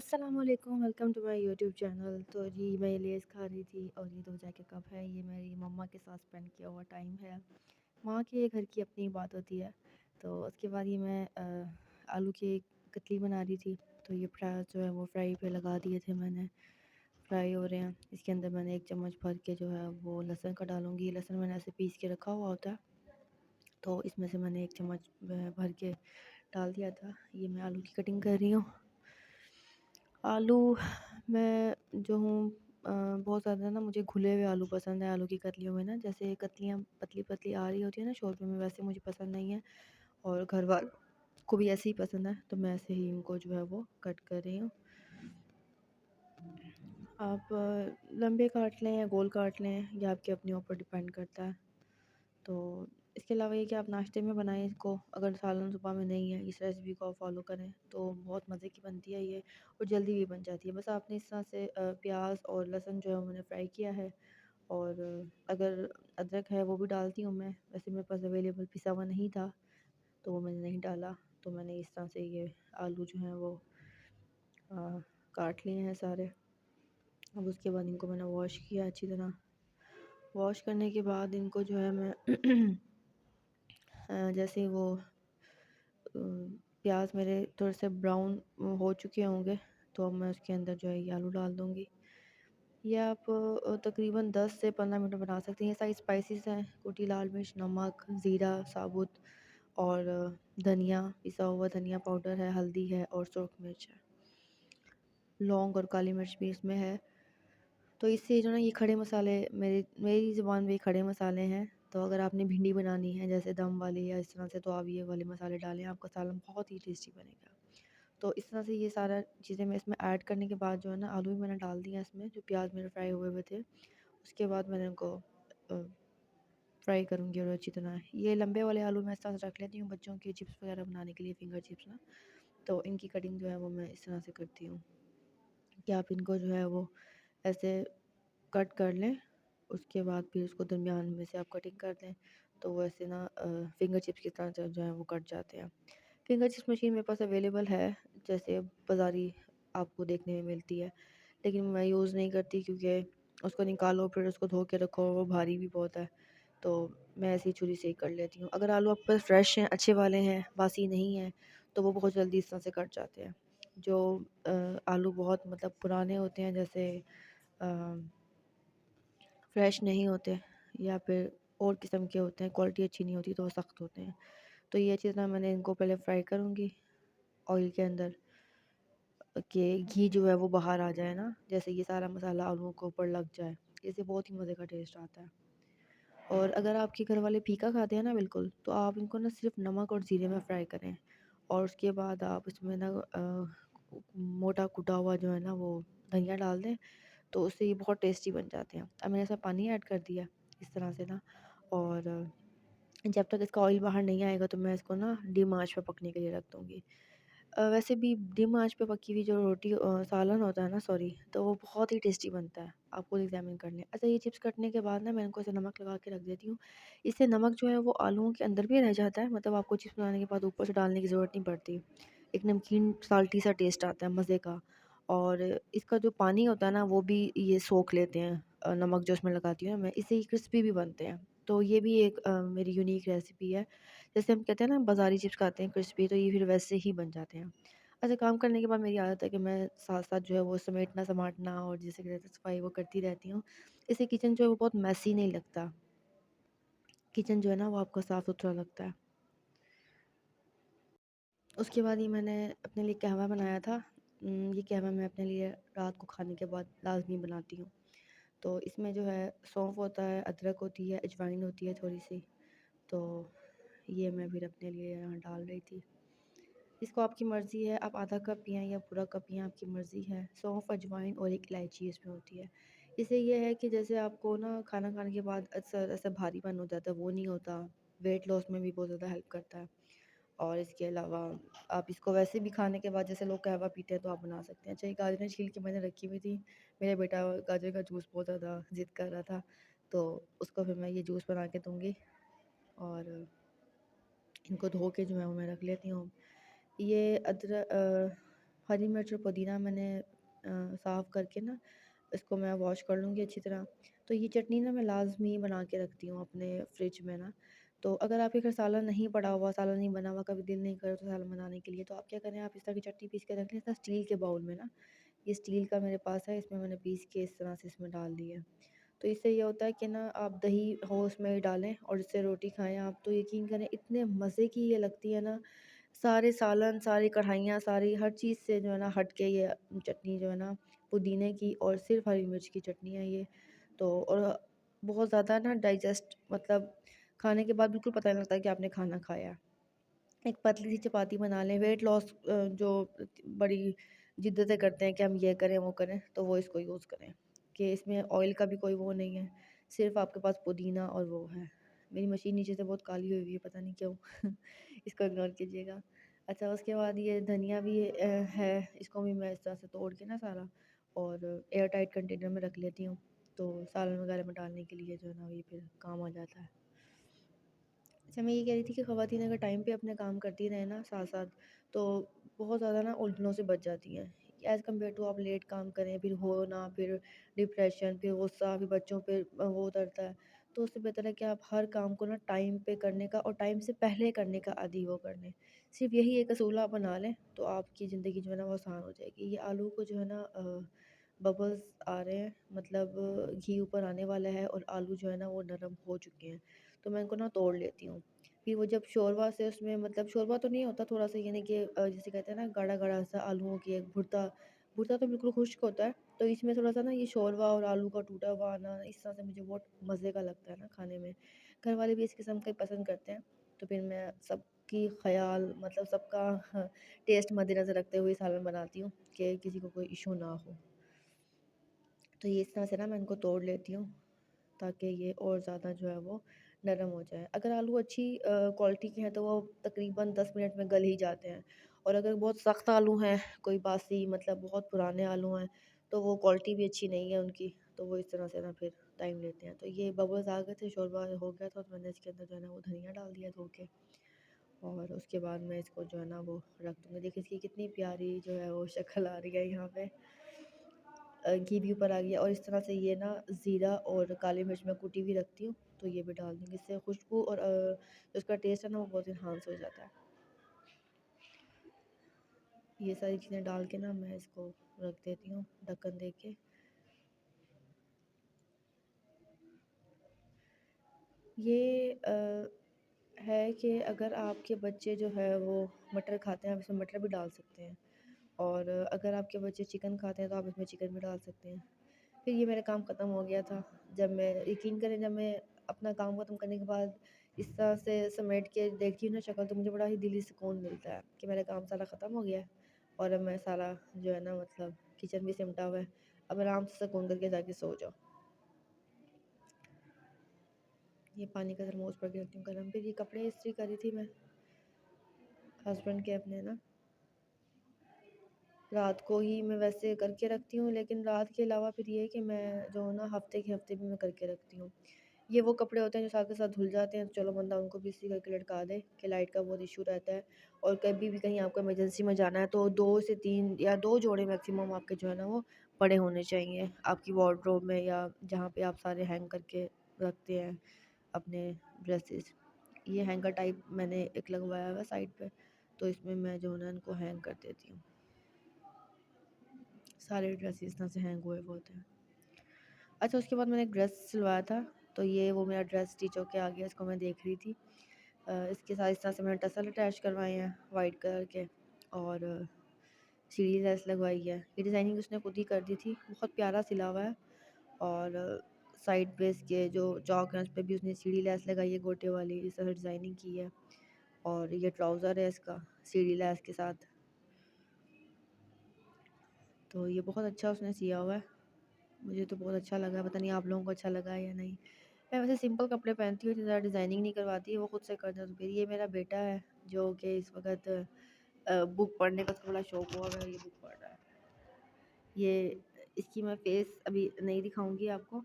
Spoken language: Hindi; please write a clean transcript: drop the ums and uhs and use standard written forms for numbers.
अस्सलामुअलैकुम, welcome to my YouTube channel. तो जी मैं ये लेज़ खा रही थी और ये 2 जैके कप है, ये मेरी मम्मा के साथ स्पेंड किया हुआ टाइम है। माँ के घर की अपनी बात होती है। तो उसके बाद ये मैं आलू की कतली बना रही थी। तो ये प्याज जो है वो फ्राई पे लगा दिए थे मैंने, फ्राई हो रहे हैं। इसके अंदर मैंने 1 चम्मच भर के जो है वो लहसुन का डालूँगी। लहसुन मैंने ऐसे पीस के रखा हुआ होता है, तो इसमें से मैंने 1 चम्मच भर के डाल दिया था। ये मैं आलू की कटिंग कर रही हूँ। आलू मैं जो हूँ बहुत ज़्यादा ना मुझे घुले हुए आलू पसंद है आलू की कतलियों में ना, जैसे कतलियाँ पतली-पतली आ रही होती है ना शोरबे में, वैसे मुझे पसंद नहीं है और घर वालों को भी ऐसे ही पसंद है, तो मैं ऐसे ही इनको जो है वो कट कर रही हूँ। आप लंबे काट लें या गोल काट लें, ये आपके अपने ऊपर डिपेंड करता है। तो इसके अलावा ये कि आप नाश्ते में बनाएँ इसको, अगर सालन सुबह में नहीं है, इस रेसिपी को आप फ़ॉलो करें, तो बहुत मज़े की बनती है ये और जल्दी भी बन जाती है। बस आपने इस तरह से प्याज़ और लहसुन जो है मैंने फ्राई किया है और अगर अदरक है वो भी डालती हूँ मैं, वैसे मेरे पास अवेलेबल पिसा हुआ नहीं था, तो वो मैंने नहीं डाला। तो मैंने इस तरह से ये आलू जो हैं वो अ, काट लिए हैं सारे। अब उसके बाद इनको मैंने वॉश किया अच्छी तरह। वॉश करने के बाद इनको जो है मैं जैसे वो प्याज मेरे थोड़े से ब्राउन हो चुके होंगे, तो अब मैं उसके अंदर जो है ये आलू डाल दूँगी। ये आप तकरीबन 10 से 15 मिनट में बना सकते हैं। ये सारी स्पाइसेस हैं, कुटी लाल मिर्च, नमक, ज़ीरा साबुत और धनिया, पिसा हुआ धनिया पाउडर है, हल्दी है और सुर्ख मिर्च है। लौंग और काली मिर्च भी इसमें है। तो इससे जो ना ये खड़े मसाले मेरी ज़ुबान में ये खड़े मसाले हैं। तो अगर आपने भिंडी बनानी है जैसे दम वाली या इस तरह से, तो आप ये वाले मसाले डालें, आपका सालन बहुत ही टेस्टी बनेगा। तो इस तरह से ये सारा चीज़ें मैं इसमें ऐड करने के बाद जो है ना आलू भी मैंने डाल दिया इसमें, जो प्याज मेरे फ्राई हुए हुए थे। उसके बाद मैंने उनको फ्राई करूँगी और अच्छी तरह। ये लंबे वाले आलू मैं इस तरह से रख लेती हूँ बच्चों के चिप्स वगैरह बनाने के लिए, फिंगर चिप्स ना। तो इनकी कटिंग जो है वो मैं इस तरह से करती हूँ कि आप इनको जो है वो ऐसे कट कर लें, उसके बाद फिर उसको दरमियान में से आप कटिंग कर दें, तो वो ऐसे ना फिंगर चिप्स की तरह जो है वो कट जाते हैं। फिंगर चिप्स मशीन मेरे पास अवेलेबल है, जैसे बाज़ारी आपको देखने में मिलती है, लेकिन मैं यूज़ नहीं करती क्योंकि उसको निकालो फिर उसको धो के रखो, वो भारी भी बहुत है। तो मैं ऐसे ही छुरी से ही कर लेती हूँ। अगर आलू आपके पास फ्रेश हैं, अच्छे वाले हैं, बासी नहीं हैं, तो वो बहुत जल्दी इस तरह से कट जाते हैं। जो आलू बहुत मतलब पुराने होते हैं, जैसे अ फ्रेश नहीं होते या फिर और किस्म के होते हैं, क्वालिटी अच्छी नहीं होती, तो वो सख्त होते हैं। तो ये चीज़ ना मैंने इनको पहले फ्राई करूँगी ऑयल के अंदर, कि घी जो है वो बाहर आ जाए ना, जैसे ये सारा मसाला आलूओं के ऊपर लग जाए, इससे बहुत ही मज़े का टेस्ट आता है। और अगर आपके घर वाले फीका खाते हैं ना बिल्कुल, तो आप इनको ना सिर्फ नमक और ज़ीरे में फ्राई करें और उसके बाद आप इसमें ना मोटा कुटा हुआ जो है ना वो धनिया डाल दें, तो उससे ये बहुत टेस्टी बन जाते हैं। अब मैंने इसमें पानी ऐड कर दिया इस तरह से ना, और जब तक इसका ऑयल बाहर नहीं आएगा तो मैं इसको ना डिम आँच पे पकने के लिए रख दूँगी। वैसे भी डिम आँच पे पकी हुई जो रोटी सालन होता है ना, सॉरी, तो वो बहुत ही टेस्टी बनता है। आप खुद एग्ज़ामिन कर लें। अच्छा, ये चिप्स कटने के बाद ना मैं इनको ऐसे नमक लगा के रख देती हूँ। इससे नमक जो है वो आलूओं के अंदर भी रह जाता है, मतलब आपको चिप्स बनाने के बाद ऊपर से डालने की ज़रूरत नहीं पड़ती। एक नमकीन साल्टी सा टेस्ट आता है मज़े का, और इसका जो पानी होता है ना वो भी ये सोख लेते हैं, नमक जो इसमें लगाती हूँ ना मैं, इससे ये क्रिस्पी भी बनते हैं। तो ये भी एक मेरी यूनिक रेसिपी है। जैसे हम कहते हैं ना बाज़ारी चिप्स खाते हैं क्रिस्पी, तो ये फिर वैसे ही बन जाते हैं। अच्छा, काम करने के बाद मेरी आदत है कि मैं साथ-साथ जो है वो समेटना-समाटना और जिसे कहते हैं सफाई वो करती रहती हूँ। इससे किचन जो है वो बहुत मेसी नहीं लगता। किचन जो है ना वो आपका साफ-सुथरा लगता है। उसके बाद ये मैंने अपने लिए कहवा बनाया था। ये कहवा मैं अपने लिए रात को खाने के बाद लाज़मी बनाती हूँ। तो इसमें जो है सौंफ होता है, अदरक होती है, अजवाइन होती है थोड़ी-सी। तो ये मैं फिर अपने लिए यहाँ डाल रही थी। इसको आपकी मर्ज़ी है, आप आधा कप पिएँ या पूरा कप पिएँ, आपकी मर्ज़ी है। सौंफ, अजवाइन और एक इलायची इसमें होती है। इससे ये है कि जैसे आपको ना खाना खाने के बाद अक्सर ऐसा भारीपन हो जाता है, वो नहीं होता। वेट लॉस में भी बहुत ज़्यादा हेल्प करता है। और इसके अलावा आप इसको वैसे भी खाने के बाद जैसे लोग कहवा पीते हैं तो आप बना सकते हैं। अच्छा, ये गाजरें छील के मैंने रखी हुई थी। मेरा बेटा गाजर का जूस बहुत ज़्यादा ज़िद कर रहा था, तो उसको फिर मैं ये जूस बना के दूँगी और इनको धो के जो है वो मैं रख लेती हूँ। ये हरी मिर्च और पुदीना मैंने साफ़ करके ना इसको मैं वॉश कर लूँगी अच्छी तरह। तो ये चटनी ना मैं लाज़मी बना के रखती हूँ अपने फ्रिज में ना। तो अगर आपके घर सालन नहीं पड़ा हुआ, सालन नहीं बना हुआ, कभी दिल नहीं करे तो सालन बनाने के लिए, तो आप क्या करें, आप इस तरह की चटनी पीस के रख लें स्टील के बाउल में ना। ये स्टील का मेरे पास है, इसमें मैंने पीस के इस तरह से इसमें डाल दी है। तो इससे ये होता है कि ना आप दही हो उसमें डालें और इससे रोटी खाएँ आप, तो यकीन करें इतने मज़े की ये लगती है ना। सारे सालन, सारी कढ़ाइयाँ, सारी हर चीज़ से जो है ना हट के ये चटनी जो है ना पुदीने की और सिर्फ़ हरी मिर्च की चटनी है ये। तो और बहुत ज़्यादा ना डाइजेस्ट मतलब खाने के बाद बिल्कुल पता नहीं लगता कि आपने खाना खाया है। एक पतली सी चपाती बना लें, वेट लॉस जो बड़ी जिद्दतें करते हैं कि हम ये करें वो करें, तो वो इसको यूज़ करें कि इसमें ऑयल का भी कोई वो नहीं है, सिर्फ़ आपके पास पुदीना और वो है। मेरी मशीन नीचे से बहुत काली हुई है, पता नहीं क्यों। इसको इग्नोर कीजिएगा। अच्छा, उसके बाद ये धनिया भी है, इसको भी मैं इस तरह से तोड़ के ना सारा और एयर टाइट कंटेनर में रख लेती हूँ, तो सालन वगैरह में डालने के लिए जो है ना ये फिर काम आ जाता है। अच्छा, मैं ये कह रही थी कि ख़वातीन अगर टाइम पे अपने काम करती रहें ना साथ-साथ, तो बहुत ज़्यादा ना उलझनों से बच जाती हैं। एज़ कम्पेयर टू आप लेट काम करें, फिर हो ना, फिर डिप्रेशन, फिर गुस्सा, फिर बच्चों पे वो उतरता है। तो उससे बेहतर है कि आप हर काम को ना टाइम पे करने का और टाइम से पहले करने का आदी वो कर लें। सिर्फ़ यही एक असूल आप बना लें, तो आपकी ज़िंदगी जो है ना वो आसान हो जाएगी। ये आलू को जो है ना बबल्स आ रहे हैं, मतलब घी ऊपर आने वाला है और आलू जो है ना वो नरम हो चुके हैं। तो मैं इनको ना तोड़ लेती हूँ। फिर वो जब शोरबा से उसमें मतलब शोरबा तो नहीं होता, थोड़ा-सा यानी कि जिसे कहते हैं ना गाढ़ा-गाढ़ा सा आलूओं की एक भुर्ता, भुर्ता तो बिल्कुल खुश्क होता है। तो इसमें थोड़ा-सा ना ये शोरबा और आलू का टूटा हुआ आना इस तरह से मुझे बहुत मज़े का लगता है ना खाने में। घर वाले भी इस किस्म का ही पसंद करते हैं। तो फिर मैं सबकी ख़याल मतलब सबका टेस्ट मद्देनज़र रखते हुए सालन बनाती हूँ कि किसी को कोई इश्यू ना हो। तो ये इस तरह से ना मैं इनको तोड़ लेती हूँ ताकि ये और ज़्यादा जो है वो नरम हो जाए। अगर आलू अच्छी क्वालिटी के हैं तो वो तकरीबन 10 मिनट में गल ही जाते हैं, और अगर बहुत सख्त आलू हैं, कोई बासी मतलब बहुत पुराने आलू हैं, तो वो क्वालिटी भी अच्छी नहीं है उनकी, तो वो इस तरह से ना फिर टाइम लेते हैं। तो ये बबल्स आ गए थे, शोरबा हो गया था, तो मैंने इसके अंदर जो है ना वो धनिया डाल दिया धो के, और उसके बाद मैं इसको जो है ना वो रख दूँगी। देखिए इसकी कितनी प्यारी जो है वो शक्ल आ रही है यहाँ पे। घी भी ऊपर आ गया, और इस तरह से ये ना ज़ीरा और काली मिर्च मैं कुटी हुई रखती हूँ, तो ये भी डाल दूँगी। इससे खुशबू और जो उसका टेस्ट है ना वो बहुत इन्हांस हो जाता है। ये सारी चीज़ें डाल के ना मैं इसको रख देती हूँ ढक्कन दे के। ये है कि अगर आपके बच्चे जो है वो मटर खाते हैं, आप इसमें मटर भी डाल सकते हैं, और अगर आपके बच्चे चिकन खाते हैं तो आप इसमें चिकन भी डाल सकते हैं। फिर ये मेरा काम ख़त्म हो गया था। जब मैं यकीन करें, जब मैं अपना काम ख़त्म करने के बाद इस तरह से समेट के देखती हूँ ना शक्ल, तो मुझे बड़ा ही दिली सुकून मिलता है कि मेरा काम सारा ख़त्म हो गया है, और अब मैं सारा जो है ना मतलब किचन भी सिमटा हुआ है। अब आराम से सुकून करके जाके सो जाओ। ये पानी का थर्मोस पड़ के रखती हूँ गर्म। फिर ये कपड़े इस्त्री कर रही थी मैं हस्बैंड के अपने ना। रात को ही मैं वैसे करके रखती हूँ, लेकिन रात के अलावा फिर ये है कि मैं जो ना हफ़्ते के हफ़्ते भी मैं करके रखती हूँ। ये वो कपड़े होते हैं जो साथ के साथ धुल जाते हैं, तो चलो बंदा उनको भी इस्त्री करके लटका दे कि लाइट का बहुत इशू रहता है, और कभी भी कहीं आपको इमरजेंसी में जाना है तो 2 से 3 या 2 जोड़े मैक्सिमम आपके जो है ना वो पड़े होने चाहिए आपकी वार्डरोब में, या जहाँ पे आप सारे हैंग करके रखते हैं अपने ड्रेसेस। ये हैंगर टाइप मैंने एक लगवाया हुआ है साइड पे, तो इसमें मैं जो है ना इनको हैंग कर देती हूँ। सारे ड्रेसेस इस तरह से हैंग हुए हुए होते हैं। अच्छा, उसके बाद मैंने एक ड्रेस सिलवाया था, तो ये वो मेरा ड्रेस स्टिच होके आ गया, इसको मैं देख रही थी। इसके साथ इस तरह से मैंने टसल अटैच करवाए हैं वाइट कलर के, और सीढ़ी लेस लगवाई है। ये डिज़ाइनिंग उसने खुद ही कर दी थी, बहुत प्यारा सिला हुआ है, और साइड पे इसके जो चौक हैं उस पे भी उसने सीढ़ी लेस लगाई है गोटे वाली, इस तरह डिज़ाइनिंग की है, और ये ट्राउज़र है इसका सीढ़ी लेस के साथ। तो ये बहुत अच्छा उसने सिया हुआ है, मुझे तो बहुत अच्छा लगा, पता नहीं आप लोगों को अच्छा लगा है या नहीं। मैं वैसे सिंपल कपड़े पहनती हूँ, इतनी ज़्यादा डिज़ाइनिंग नहीं करवाती, वो खुद से कर दे तो फिर। ये मेरा बेटा है जो कि इस वक़्त बुक पढ़ने का उसको बड़ा शौक हुआ है, ये बुक पढ़ रहा है। ये इसकी मैं फ़ेस अभी नहीं दिखाऊँगी आपको,